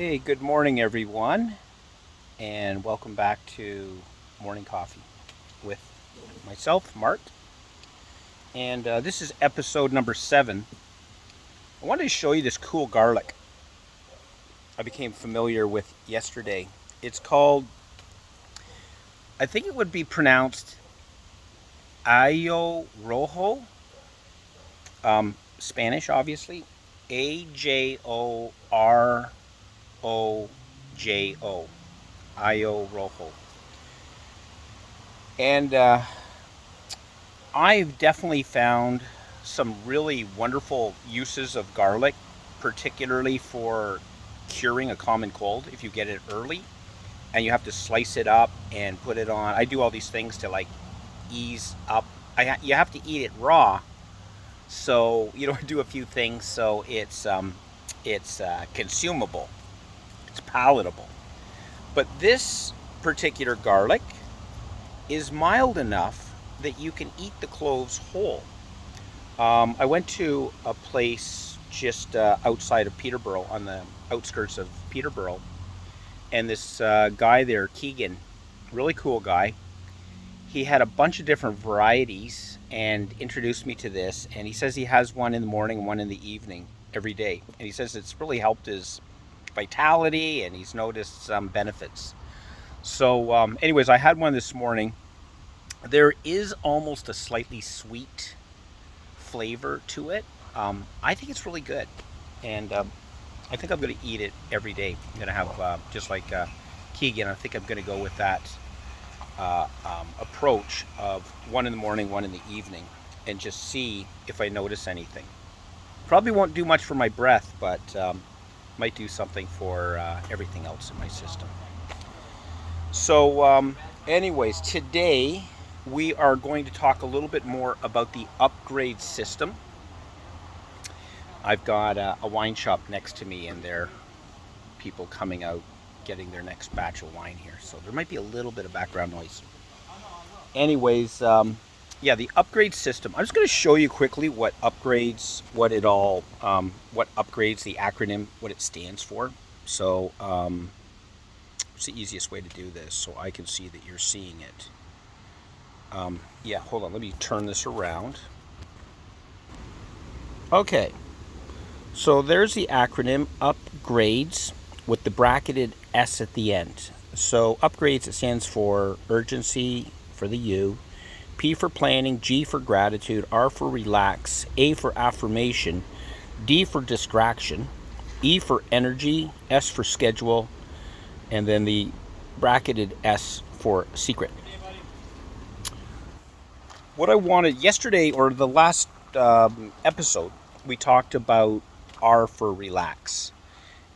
Hey, good morning, everyone, and welcome back to Morning Coffee with myself, Mark. And this is episode number 7. I wanted to show you this cool garlic I became familiar with yesterday. It's called, I think it would be pronounced Ajo Rojo, Spanish, obviously. AjoRojo. Ajo Rojo. And I've definitely found some really wonderful uses of garlic, particularly for curing a common cold if you get it early and you have to slice it up and put it on. I do all these things to like ease up. You have to eat it raw, so you know do a few things so it's consumable, it's palatable. But this particular garlic is mild enough that you can eat the cloves whole. I went to a place just outside of Peterborough, on the outskirts of Peterborough, and this guy there, Keegan, really cool guy. He had a bunch of different varieties and introduced me to this. And he says he has one in the morning and one in the evening every day. And he says it's really helped his vitality and he's noticed some benefits. So, anyways, I had one this morning. There is almost a slightly sweet flavor to it. I think it's really good, and I think I'm going to eat it every day. I'm going to have just like Keegan. I think I'm going to go with that approach of one in the morning, one in the evening, and just see if I notice anything. Probably won't do much for my breath, but might do something for everything else in my system. So, anyways, today we are going to talk a little bit more about the upgrade system. I've got a wine shop next to me, and there are people coming out getting their next batch of wine here. So there might be a little bit of background noise. Anyways, yeah, the upgrade system. I'm just going to show you quickly what upgrades, what upgrades, the acronym, what it stands for. So, it's the easiest way to do this so I can see that you're seeing it. Yeah, hold on. Let me turn this around. Okay. So there's the acronym upgrades with the bracketed S at the end. So upgrades, it stands for urgency for the U, P for planning, G for gratitude, R for relax, A for affirmation, D for distraction, E for energy, S for schedule, and then the bracketed S for secret. What I wanted yesterday, or the last episode, we talked about R for relax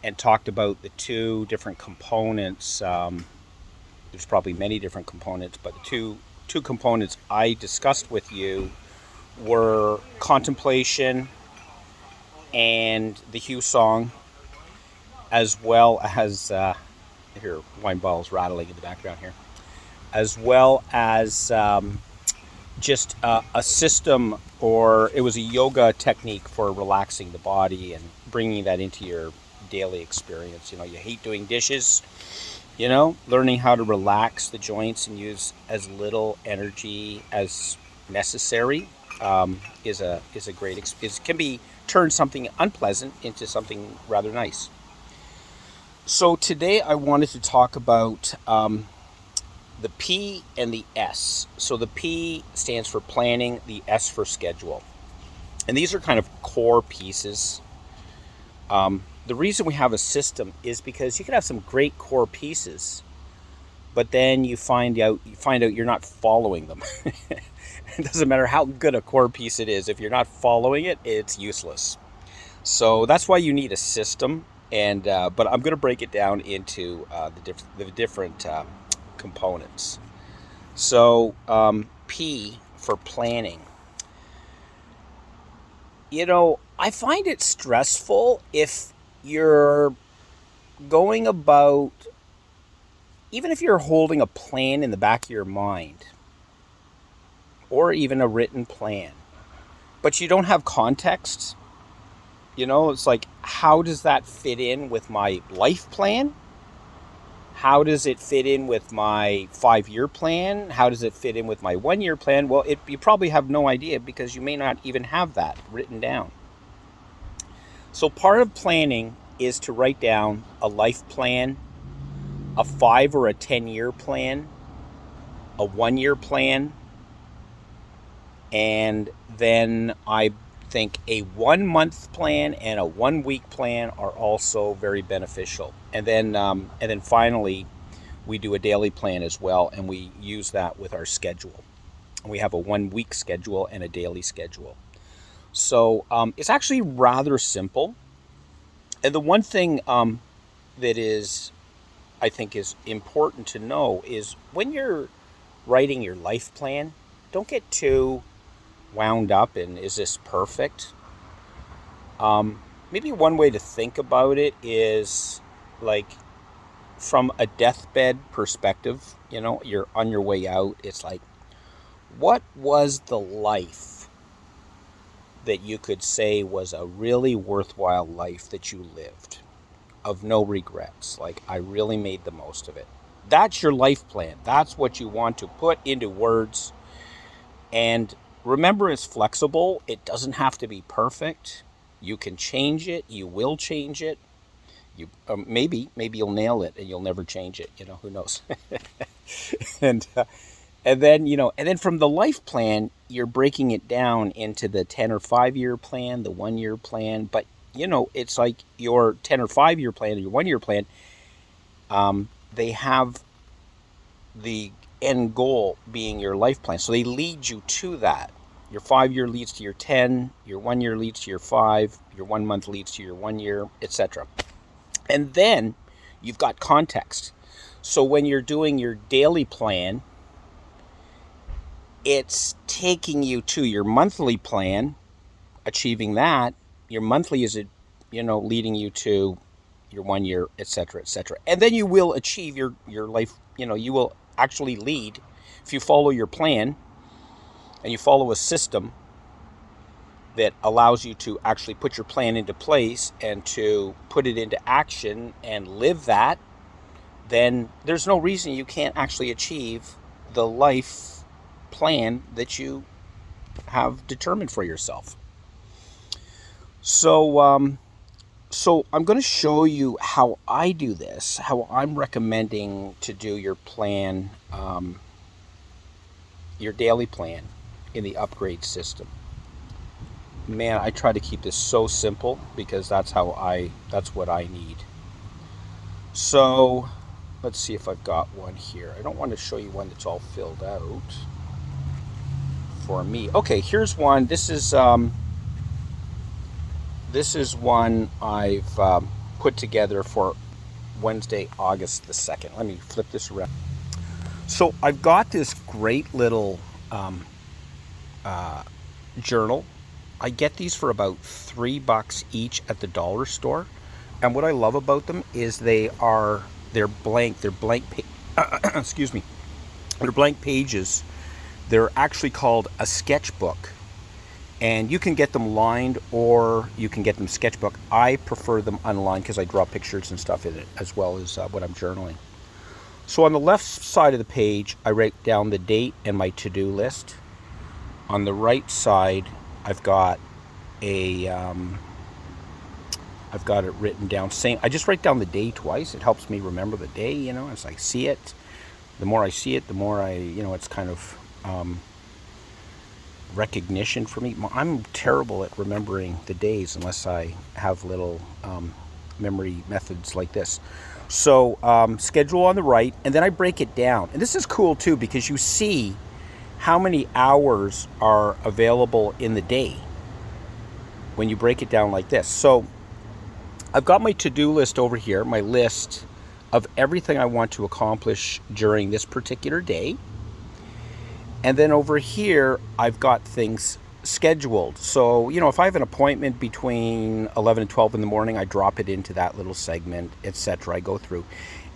and talked about the two different components. There's probably many different components, but the two components I discussed with you were contemplation and the Hugh song, as well as here wine bottles rattling in the background here, as well as just a system, or it was a yoga technique for relaxing the body and bringing that into your daily experience. You know, you hate doing dishes. You know, learning how to relax the joints and use as little energy as necessary is a great can be turned something unpleasant into something rather nice. So today I wanted to talk about the P and the S. So the P stands for planning, the S for schedule. And these are kind of core pieces. The reason we have a system is because you can have some great core pieces, but then you find out you're not following them. It doesn't matter how good a core piece it is. If you're not following it, it's useless. So that's why you need a system. And but I'm going to break it down into the different components. So, P for planning. You know, I find it stressful if you're going about, even if you're holding a plan in the back of your mind, or even a written plan, but you don't have context. You know, it's like how does that fit in with my life plan? How does it fit in with my 5-year plan? How does it fit in with my 1-year plan? Well, you probably have no idea because you may not even have that written down. So part of planning is to write down a life plan, a 5 or a 10-year plan, a 1-year plan, and then I think a 1-month plan and a 1-week plan are also very beneficial. And then finally, we do a daily plan as well, and we use that with our schedule. We have a 1-week schedule and a daily schedule. So it's actually rather simple. And the one thing that is, I think, is important to know is when you're writing your life plan, don't get too wound up in, is this perfect? Maybe one way to think about it is like from a deathbed perspective, you're on your way out. It's like, what was the life that you could say was a really worthwhile life that you lived of no regrets? Like, I really made the most of it. That's your life plan. That's what you want to put into words. And remember, it's flexible. It doesn't have to be perfect. You can change it. You will change it. You maybe you'll nail it and you'll never change it. Who knows? and then from the life plan, you're breaking it down into the 10 or 5-year plan, the 1-year plan. But it's like your 10 or 5-year plan and your 1-year plan. They have the end goal being your life plan, so they lead you to that. Your 5-year leads to your 10, your 1-year leads to your 5, your 1 month leads to your 1 year, etc. And then you've got context. So when you're doing your daily plan, it's taking you to your monthly plan, achieving that. Your monthly is, leading you to your 1 year, etc., etc. And then you will achieve your life. You will actually lead if you follow your plan and you follow a system that allows you to actually put your plan into place and to put it into action and live that. Then there's no reason you can't actually achieve the life plan that you have determined for yourself. So I'm going to show you how I do this, how I'm recommending to do your plan, your daily plan in the upgrade system. Man, I try to keep this so simple because that's what I need. So let's see if I've got one here. I don't want to show you one that's all filled out for me. Okay, here's one. This is one I've put together for Wednesday, August the 2nd. Let me flip this around. So I've got this great little journal. I get these for about $3 each at the dollar store. And what I love about them is they're blank. They're blank. Excuse me. They're blank pages. They're actually called a sketchbook. And you can get them lined or you can get them sketchbook. I prefer them unlined because I draw pictures and stuff in it as well as what I'm journaling. So on the left side of the page, I write down the date and my to-do list. On the right side, I've got it written down. I just write down the day twice. It helps me remember the day, as I see it. The more I see it, the more it's kind of recognition for me. I'm terrible at remembering the days unless I have little memory methods like this. So schedule on the right, and then I break it down. And this is cool too because you see how many hours are available in the day when you break it down like this. So I've got my to-do list over here, my list of everything I want to accomplish during this particular day. And then over here, I've got things scheduled. So, if I have an appointment between 11 and 12 in the morning, I drop it into that little segment, etc. I go through.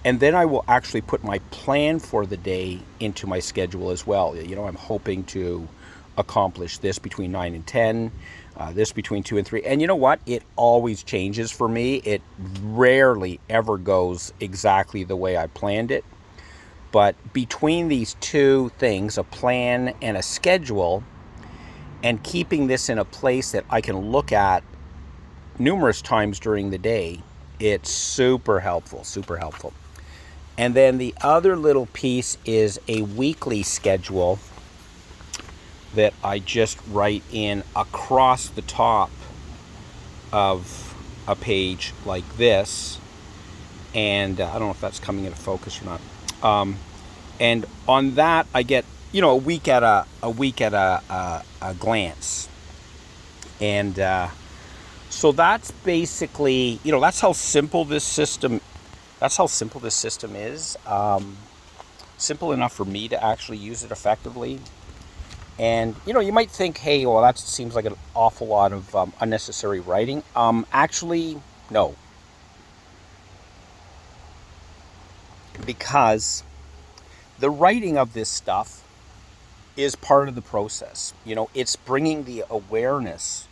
And then I will actually put my plan for the day into my schedule as well. I'm hoping to accomplish this between 9 and 10. This between 2 and 3. And you know what? It always changes for me. It rarely ever goes exactly the way I planned it. But between these two things, a plan and a schedule, and keeping this in a place that I can look at numerous times during the day, it's super helpful, super helpful. And then the other little piece is a weekly schedule that I just write in across the top of a page like this. And I don't know if that's coming into focus or not. And on that, I get, a week at a glance. And so that's basically, that's how simple this system. That's how simple this system is. Simple enough for me to actually use it effectively. And you might think, hey, well, that seems like an awful lot of unnecessary writing. Actually, no, because the writing of this stuff is part of the process. It's bringing the awareness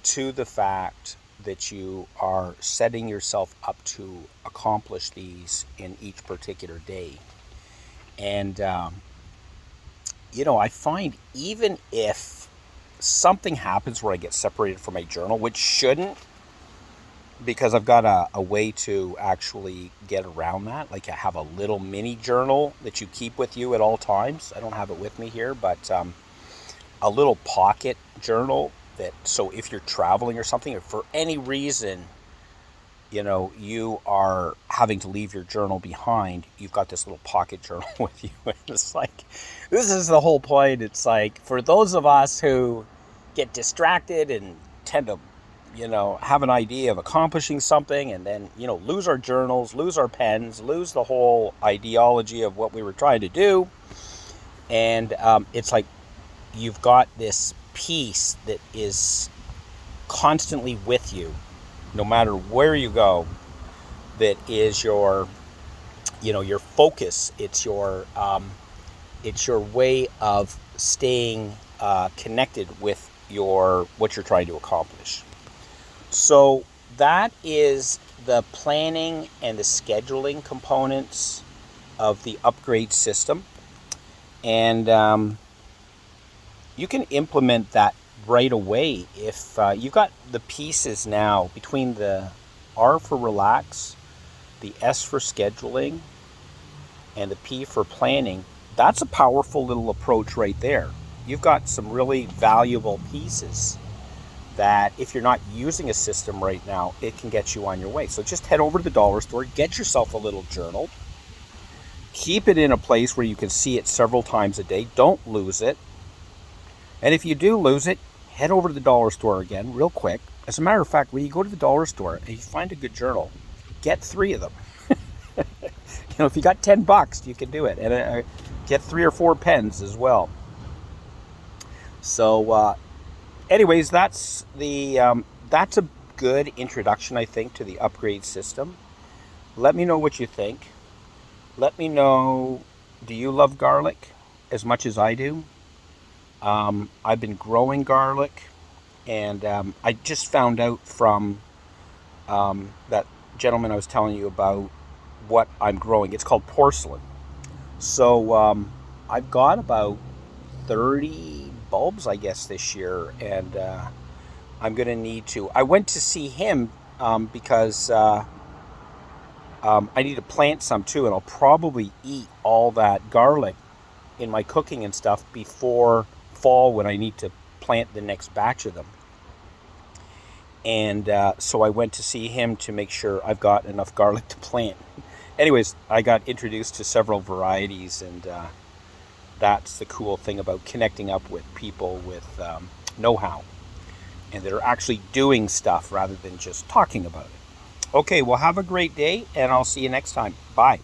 to the fact that you are setting yourself up to accomplish these in each particular day. And, I find even if something happens where I get separated from my journal, which shouldn't, because I've got a way to actually get around that. Like I have a little mini journal that you keep with you at all times. I don't have it with me here, but a little pocket journal that, so if you're traveling or something, or for any reason, you are having to leave your journal behind, you've got this little pocket journal with you. And it's like, this is the whole point. It's like, for those of us who get distracted and tend to have an idea of accomplishing something and then, lose our journals, lose our pens, lose the whole ideology of what we were trying to do. And it's like you've got this piece that is constantly with you, no matter where you go, that is your focus. It's your way of staying connected with what you're trying to accomplish. So that is the planning and the scheduling components of the upgrade system. And you can implement that right away if you've got the pieces now between the R for relax, the S for scheduling, and the P for planning. That's a powerful little approach right there. You've got some really valuable pieces that if you're not using a system right now, it can get you on your way. So just head over to the dollar store, get yourself a little journal, keep it in a place where you can see it several times a day. Don't lose it. And if you do lose it, head over to the dollar store again real quick. As a matter of fact, when you go to the dollar store and you find a good journal, get 3 of them. If you got $10, you can do it. And get 3 or 4 pens as well. So anyways, that's a good introduction, I think, to the upgrade system. Let me know what you think. Let me know, do you love garlic as much as I do? I've been growing garlic, and I just found out from that gentleman I was telling you about what I'm growing. It's called porcelain. So I've got about 30 bulbs, I guess, this year, and I'm going to need to. I went to see him because I need to plant some too, and I'll probably eat all that garlic in my cooking and stuff before fall when I need to plant the next batch of them. And so I went to see him to make sure I've got enough garlic to plant. Anyways, I got introduced to several varieties, and that's the cool thing about connecting up with people with know-how, and that are actually doing stuff rather than just talking about it. Okay, well, have a great day, and I'll see you next time. Bye.